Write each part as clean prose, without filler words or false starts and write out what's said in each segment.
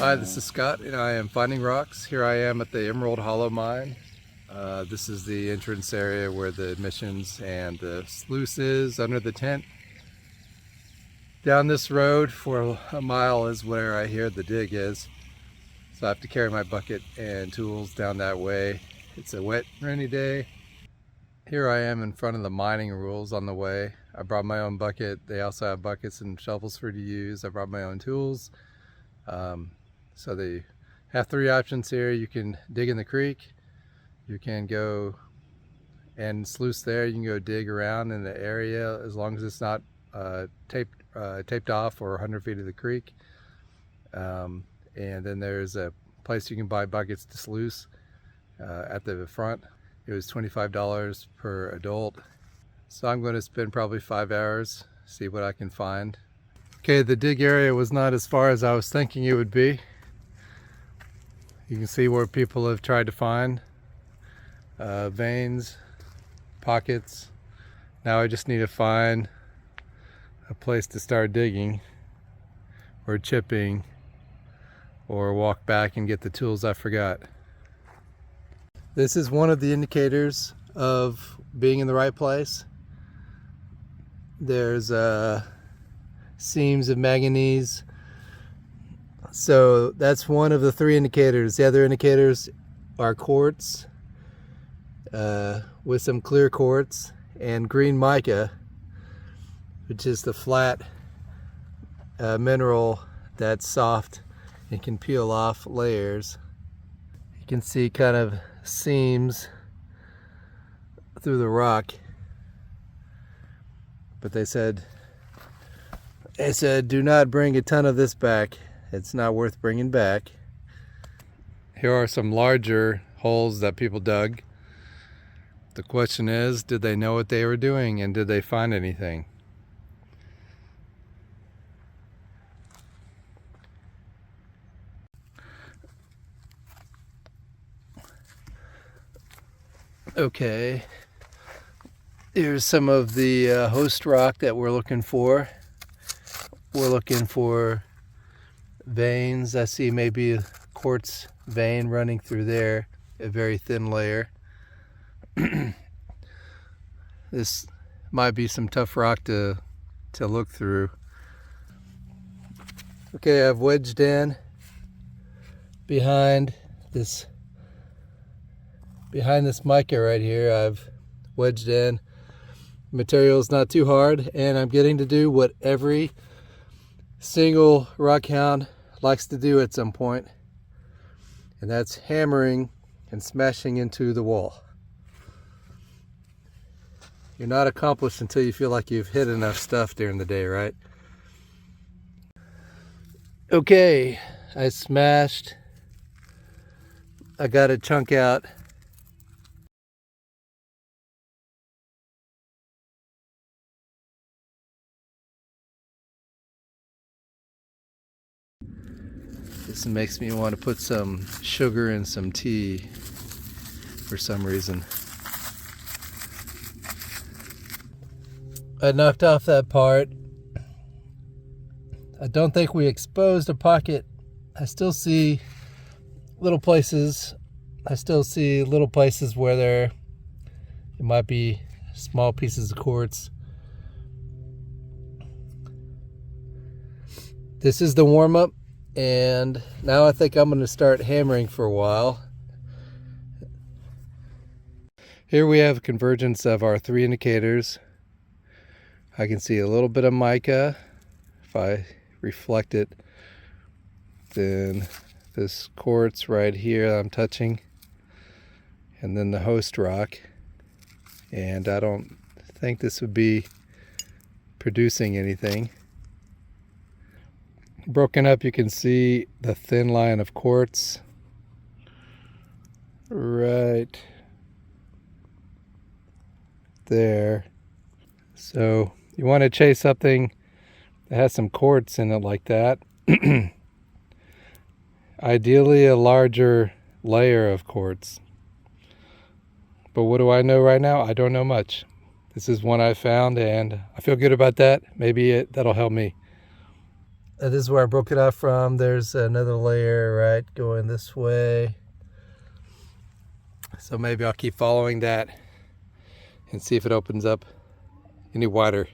Hi, this is Scott and I am finding rocks. Here I am at the Emerald Hollow mine. This is the entrance area where the admissions and the sluice is under the tent. Down this road for a mile is where I hear the dig is. So I have to carry my bucket and tools down that way. It's a wet, rainy day. Here I am in front of the mining rules on the way. I brought my own bucket. They also have buckets and shovels for you to use. I brought my own tools. So they have three options here. You can dig in the creek, you can go and sluice there, you can go dig around in the area as long as it's not taped off or 100 feet of the creek. And then there's a place you can buy buckets to sluice at the front. It was $25 per adult. So I'm going to spend probably 5 hours, see what I can find. Okay, the dig area was not as far as I was thinking it would be. You can see where people have tried to find veins, pockets. Now I just need to find a place to start digging or chipping or walk back and get the tools I forgot. This is one of the indicators of being in the right place. There's seams of manganese. So that's one of the three indicators. The other indicators are quartz with some clear quartz and green mica, which is the flat mineral that's soft and can peel off layers. You can see kind of seams through the rock, but they said do not bring a ton of this back. It's not worth bringing back. Here are some larger holes that people dug. The question is, did they know what they were doing and did they find anything? Okay, here's some of the host rock that we're looking for. We're looking for veins. I see maybe a quartz vein running through there, a very thin layer. This might be some tough rock to look through. Okay, I've wedged in behind this mica right here. I've wedged in. Material's not too hard, and I'm getting to do what every single rockhound likes to do at some point, and that's hammering and smashing into the wall. You're not accomplished until you feel like you've hit enough stuff during the day, right? Okay, I smashed. I got a chunk out. This makes me want to put some sugar in some tea for some reason. I knocked off that part. I don't think we exposed a pocket. I still see little places. Where it might be small pieces of quartz. This is the warm-up. And now I think I'm going to start hammering for a while. Here we have a convergence of our three indicators. I can see a little bit of mica. If I reflect it, then this quartz right here I'm touching, and then the host rock. And I don't think this would be producing anything. Broken up, you can see the thin line of quartz right there. So you want to chase something that has some quartz in it like that. Ideally a larger layer of quartz. But what do I know right now? I don't know much. This is one I found and I feel good about that. Maybe that'll help me. This is where I broke it off from. There's another layer right going this way. So maybe I'll keep following that and see if it opens up any wider.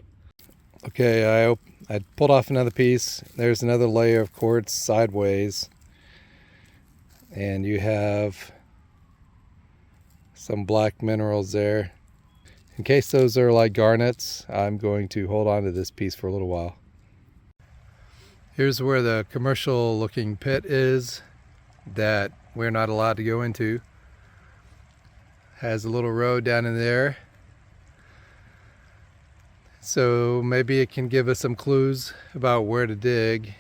Okay, I pulled off another piece. There's another layer of quartz sideways. And you have some black minerals there. In case those are like garnets, I'm going to hold on to this piece for a little while. Here's where the commercial looking pit is that we're not allowed to go into. Has a little road down in there. So maybe it can give us some clues about where to dig.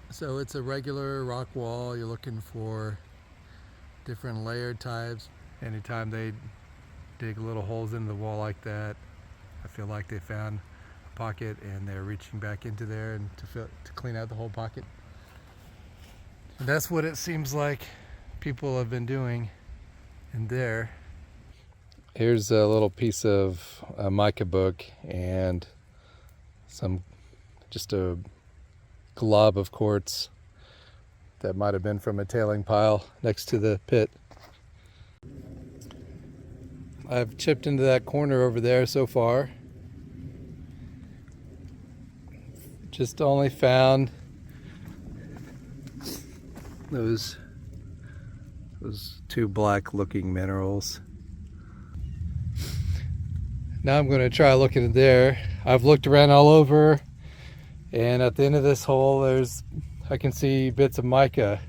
So it's a regular rock wall. You're looking for different layer types. Anytime they dig little holes in the wall like that, I feel like they found a pocket and they're reaching back into there and to clean out the whole pocket. And that's what it seems like people have been doing in there. Here's a little piece of a mica book and just a glob of quartz that might have been from a tailing pile next to the pit. I've chipped into that corner over there so far. Just only found those two black looking minerals. Now I'm going to try looking in there. I've looked around all over, and at the end of this hole I can see bits of mica.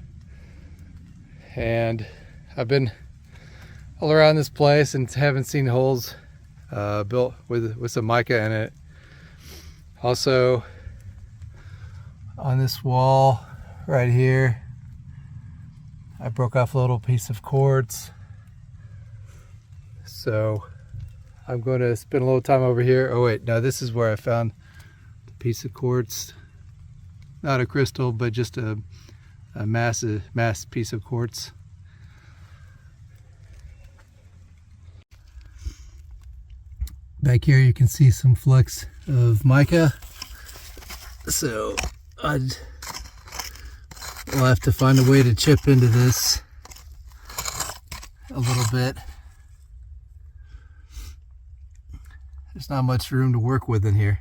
And I've been all around this place and haven't seen holes built with some mica in it. Also on this wall right here, I broke off a little piece of quartz. So I'm going to spend a little time over here. Oh wait, no, this is where I found a piece of quartz. Not a crystal, but just a mass piece of quartz. Back here you can see some flecks of mica. So we'll have to find a way to chip into this a little bit. There's not much room to work with in here.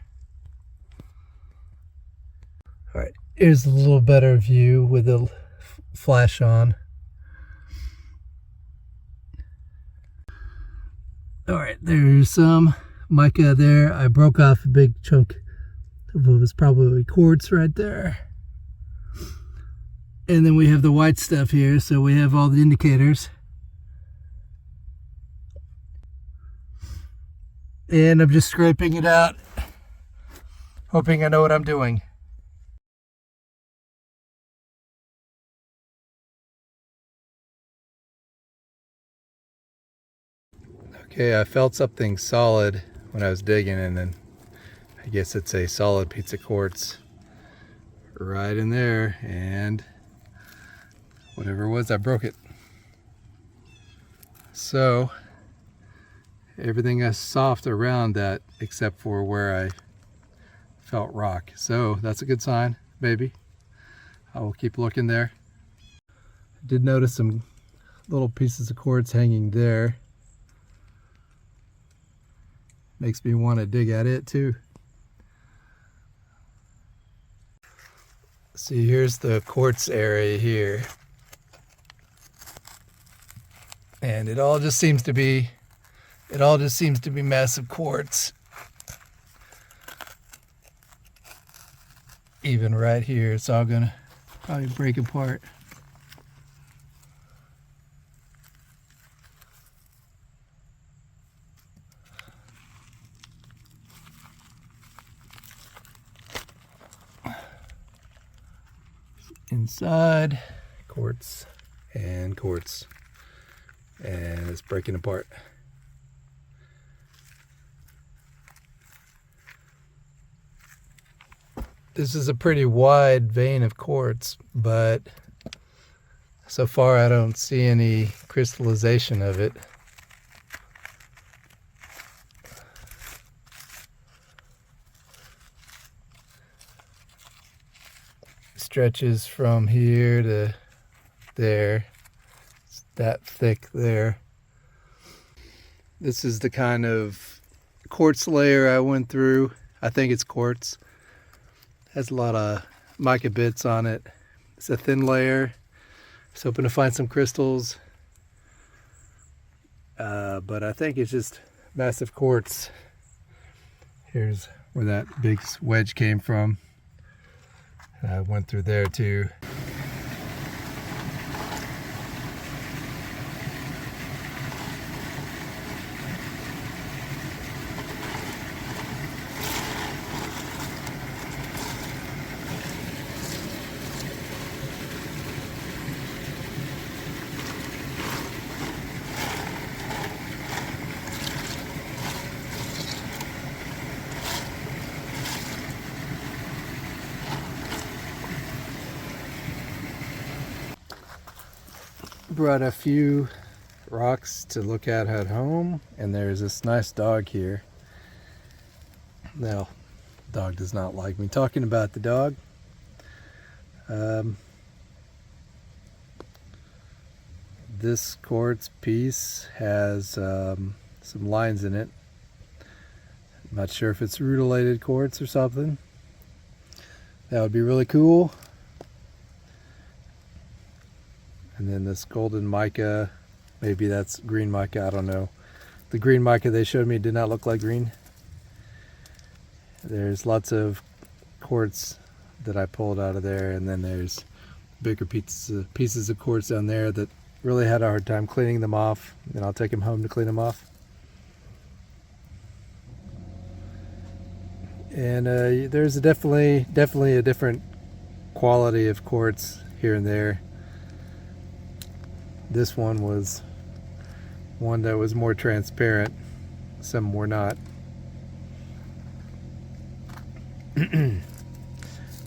All right, here's a little better view with the flash on. All right, there's some mica there. I broke off a big chunk of what was probably quartz right there. And then we have the white stuff here, so we have all the indicators. And I'm just scraping it out, hoping I know what I'm doing. Okay, I felt something solid when I was digging, and then I guess it's a solid piece of quartz right in there, and whatever it was, I broke it. So everything is soft around that except for where I felt rock. So that's a good sign, maybe. I will keep looking there. I did notice some little pieces of quartz hanging there. Makes me want to dig at it too. See, here's the quartz area here. And it all just seems to be massive quartz. Even right here, it's all gonna probably break apart. Inside, quartz and quartz. And it's breaking apart. This is a pretty wide vein of quartz, but so far I don't see any crystallization of it. stretches from here to there. It's that thick there. This is the kind of quartz layer I went through. I think it's quartz. Has a lot of mica bits on it. It's a thin layer. I was hoping to find some crystals, but I think it's just massive quartz. Here's where that big wedge came from. I went through there too. Brought a few rocks to look at home, and there's this nice dog here. Now, the dog does not like me talking about the dog. This quartz piece has some lines in it. I'm not sure if it's rutilated quartz or something. That would be really cool. And then this golden mica, maybe that's green mica, I don't know. The green mica they showed me did not look like green. There's lots of quartz that I pulled out of there, and then there's bigger pieces of quartz down there that really had a hard time cleaning them off, and I'll take them home to clean them off. And there's definitely a different quality of quartz here and there. This one was one that was more transparent. Some were not. The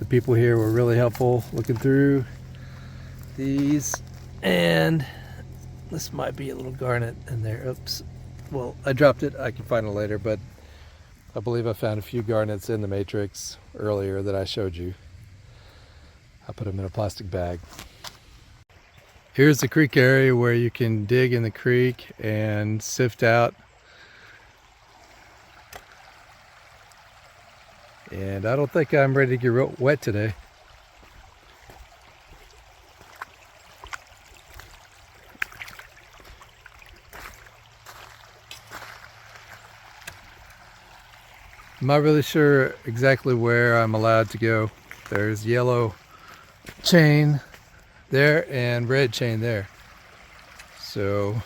people here were really helpful looking through these. And this might be a little garnet in there. Oops. Well, I dropped it. I can find it later, but I believe I found a few garnets in the matrix earlier that I showed you. I put them in a plastic bag. Here's the creek area where you can dig in the creek and sift out. And I don't think I'm ready to get wet today. I'm not really sure exactly where I'm allowed to go. There's yellow chain there and red chain there. So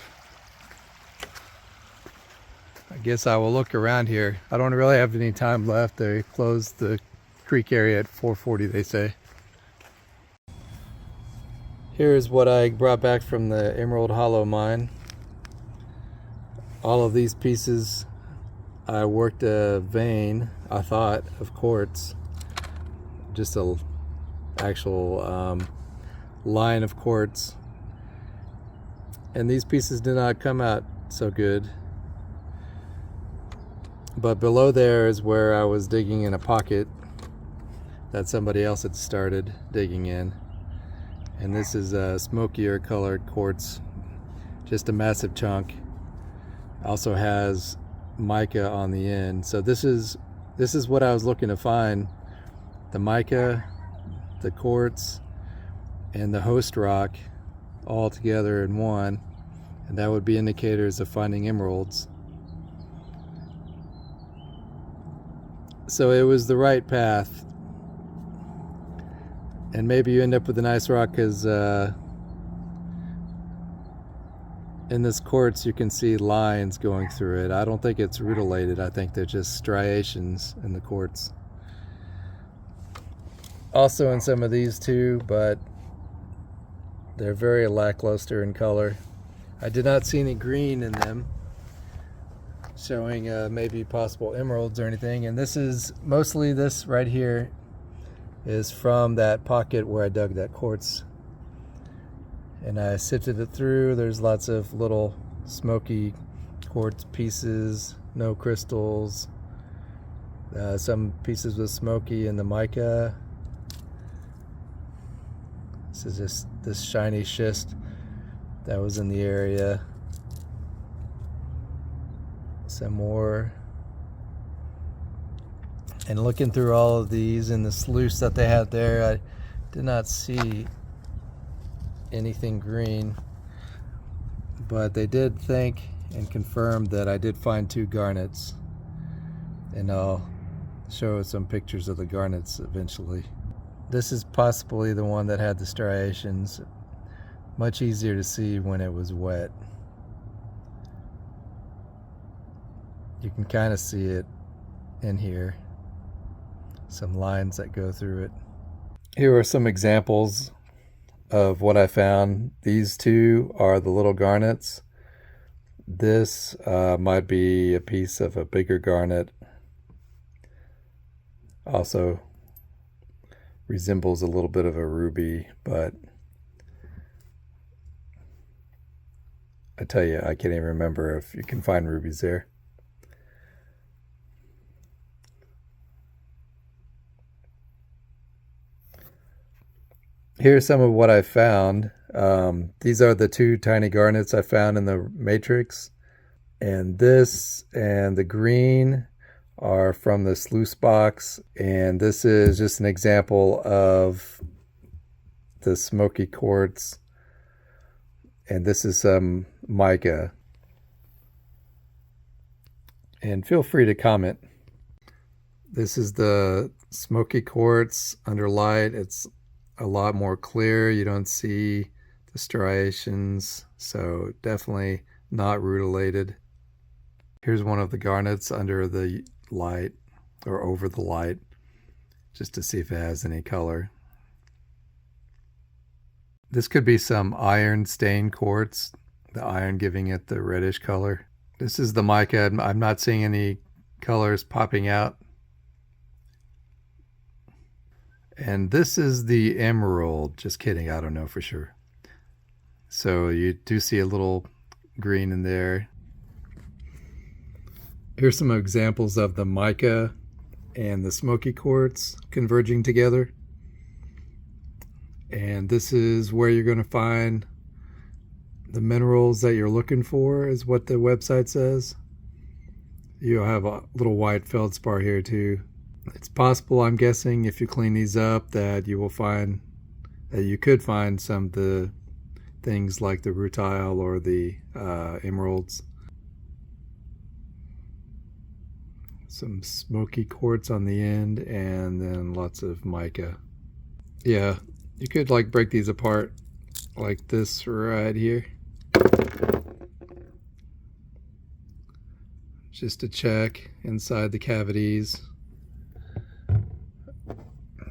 I guess I will look around here. I don't really have any time left. They closed the creek area at 4:40, they say. Here's what I brought back from the Emerald Hollow mine. All of these pieces, I worked a vein, I thought, of quartz. Just a actual line of quartz, and these pieces did not come out so good. But below there is where I was digging in a pocket that somebody else had started digging in, and this is a smokier colored quartz, just a massive chunk. Also has mica on the end. So this is what I was looking to find: the mica, the quartz, and the host rock all together in one, and that would be indicators of finding emeralds. So it was the right path, and maybe you end up with a nice rock because in this quartz you can see lines going through it. I don't think it's rutilated. I think they're just striations in the quartz. Also in some of these too, but they're very lackluster in color. I did not see any green in them, showing maybe possible emeralds or anything. And this is mostly, this right here is from that pocket where I dug that quartz, and I sifted it through. There's lots of little smoky quartz pieces, no crystals, some pieces with smoky in the mica. This is just this shiny schist that was in the area. Some more. And looking through all of these in the sluice that they had there, I did not see anything green, but they did think and confirm that I did find 2 garnets, and I'll show some pictures of the garnets eventually. This is possibly the one that had the striations. Much easier to see when it was wet. You can kind of see it in here, some lines that go through it. Here are some examples of what I found. These 2 are the little garnets. This might be a piece of a bigger garnet. Also resembles a little bit of a ruby, but I tell you, I can't even remember if you can find rubies there. Here's some of what I found. These are the 2 tiny garnets I found in the matrix. And this and the green are from the sluice box. And this is just an example of the Smoky quartz. And this is some mica. And feel free to comment. This is the Smoky quartz under light. It's a lot more clear. You don't see the striations, so definitely not rutilated. Here's one of the garnets under the light, or over the light, just to see if it has any color. This could be some iron stained quartz, the iron giving it the reddish color. This is the mica. I'm not seeing any colors popping out. And this is the emerald. Just kidding, I don't know for sure. So you do see a little green in there. Here's some examples of the mica and the Smoky quartz converging together. And this is where you're going to find the minerals that you're looking for, is what the website says. You'll have a little white feldspar here too. It's possible, I'm guessing, if you clean these up, that you will find that you could find some of the things like the rutile or the emeralds. Some Smoky quartz on the end, and then lots of mica. Yeah, you could like break these apart like this right here, just to check inside the cavities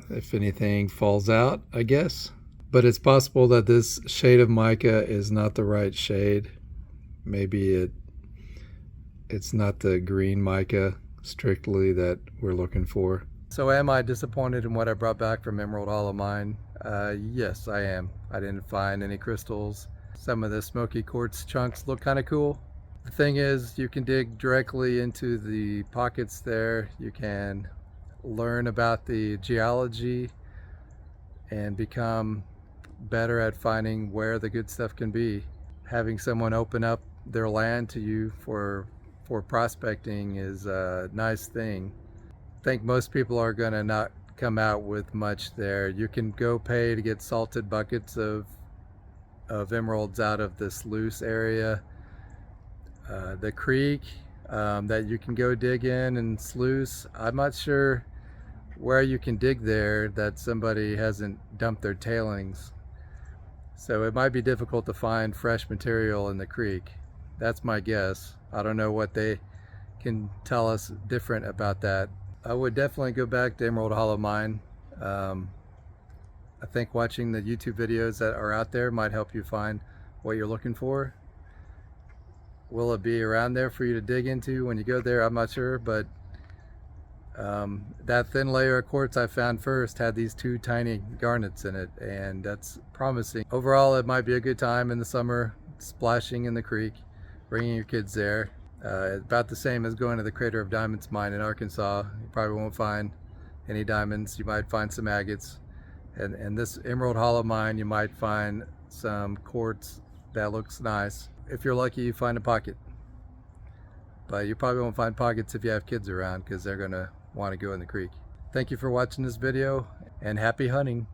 if anything falls out, I guess. But it's possible that this shade of mica is not the right shade. Maybe it's not the green mica strictly that we're looking for. So am I disappointed in what I brought back from Emerald Hollow Mine? Yes, I am. I didn't find any crystals. Some of the Smoky quartz chunks look kind of cool. The thing is, you can dig directly into the pockets there. You can learn about the geology and become better at finding where the good stuff can be. Having someone open up their land to you for prospecting is a nice thing. I think most people are going to not come out with much there. You can go pay to get salted buckets of emeralds out of this sluice area. The creek that you can go dig in and sluice, I'm not sure where you can dig there that somebody hasn't dumped their tailings. So it might be difficult to find fresh material in the creek. That's my guess. I don't know what they can tell us different about that. I would definitely go back to Emerald Hollow Mine. I think watching the YouTube videos that are out there might help you find what you're looking for. Will it be around there for you to dig into when you go there? I'm not sure, but that thin layer of quartz I found first had these 2 tiny garnets in it, and that's promising. Overall, it might be a good time in the summer, splashing in the creek, bringing your kids there. About the same as going to the Crater of Diamonds mine in Arkansas. You probably won't find any diamonds. You might find some agates And in this Emerald Hollow mine, you might find some quartz that looks nice. If you're lucky, you find a pocket. But you probably won't find pockets if you have kids around, because they're going to want to go in the creek. Thank you for watching this video, and happy hunting.